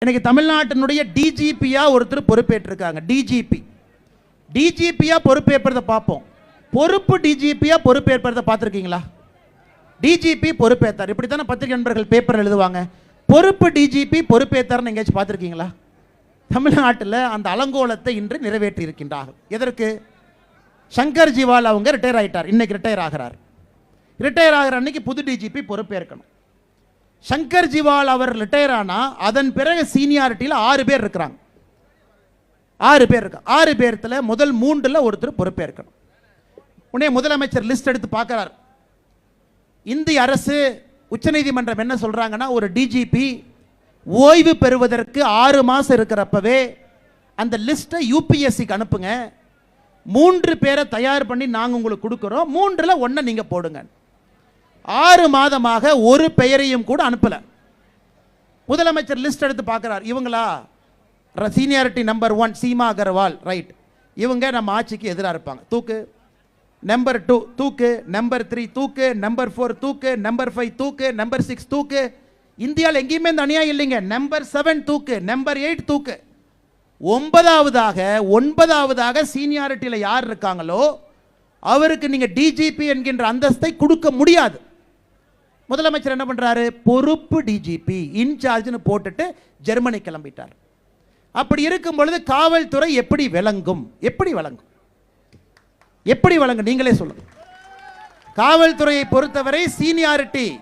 இன்னைக்கு தமிழ்நாட்டினுடைய டிஜிபியா ஒருத்தர் பொறுப்பேற்றிருக்காங்க. டிஜிபியா பொறுப்பேற்பதை பார்ப்போம். பொறுப்பு டிஜிபியா பொறுப்பேற்பதை பார்த்துருக்கீங்களா? டிஜிபி பொறுப்பேற்றார், இப்படித்தானே பத்திரிகை நண்பர்கள் பேப்பர் எழுதுவாங்க. பொறுப்பு டிஜிபி பொறுப்பேற்றார்னு எங்கேயாச்சும் பார்த்துருக்கீங்களா? தமிழ்நாட்டில் அந்த அலங்கோலத்தை இன்று நிறைவேற்றி இருக்கின்றார்கள். எதற்கு? சங்கர் ஜிவால் அவங்க ரிட்டையர் ஆகிட்டார், இன்னைக்கு ரிட்டையர் ஆகிறார். ரிட்டையர் ஆகிற அன்னைக்கு புது டிஜிபி பொறுப்பேற்கணும். சங்கர் ஜிவால் அவர் ரிட்டையர் ஆனால் அதன் பிறகு சீனியாரிட்டியில் 6 பேர் இருக்கிறாங்க. 6 பேர் இருக்காங்க. 6 பேர்த்தில் முதல் 3ல் ஒருத்தர் பொறுப்பேற்கணும். உடனே முதலமைச்சர் லிஸ்ட் எடுத்து பார்க்குறார். இந்திய அரசு உச்சநீதிமன்றம் என்ன சொல்கிறாங்கன்னா, ஒரு டிஜிபி ஓய்வு பெறுவதற்கு 6 மாதம் இருக்கிறப்பவே அந்த லிஸ்ட்டை யூபிஎஸ்சிக்கு அனுப்புங்க. 3 பேரை தயார் பண்ணி நாங்கள் உங்களுக்கு கொடுக்குறோம், 3ல் 1 நீங்கள் போடுங்க. 6 மாதமாக ஒரு பெயரையும் கூட அனுப்பல. முதலமைச்சர் லிஸ்ட் எடுத்து பார்க்கிறார். இவங்களா seniority number 1 Seema Agarwal, right, இவங்க நம்ம ஆட்சிக்கு எதிராக இருப்பாங்க, தூக்கு. நம்பர் 2 தூக்கு, நம்பர் 3 தூக்கு, நம்பர் 4 தூக்கு, நம்பர் 5 தூக்கு, நம்பர் 6 தூக்கு. இந்தியாவில் எங்கேயுமே இந்த அநியாயம் இல்லைங்க. நம்பர் 7 தூக்கு, நம்பர் 8 தூக்கு. 9ஆவதாக சீனியாரிட்டியில் யார் இருக்காங்களோ அவருக்கு நீங்க டிஜிபி என்கின்ற அந்தஸ்தை கொடுக்க முடியாது. முதலமைச்சர் என்ன பண்றாரு? பொறுப்பு டிஜிபி இன்சார்ஜ்னு போட்டுட்டு ஜெர்மனி கிளம்பிட்டார். அப்படி இருக்கும் பொழுது காவல்துறை எப்படி விளங்கும்? எப்படி விளங்கும்? நீங்களே சொல்லுங்க. காவல்துறையை பொறுத்தவரை சீனியாரிட்டி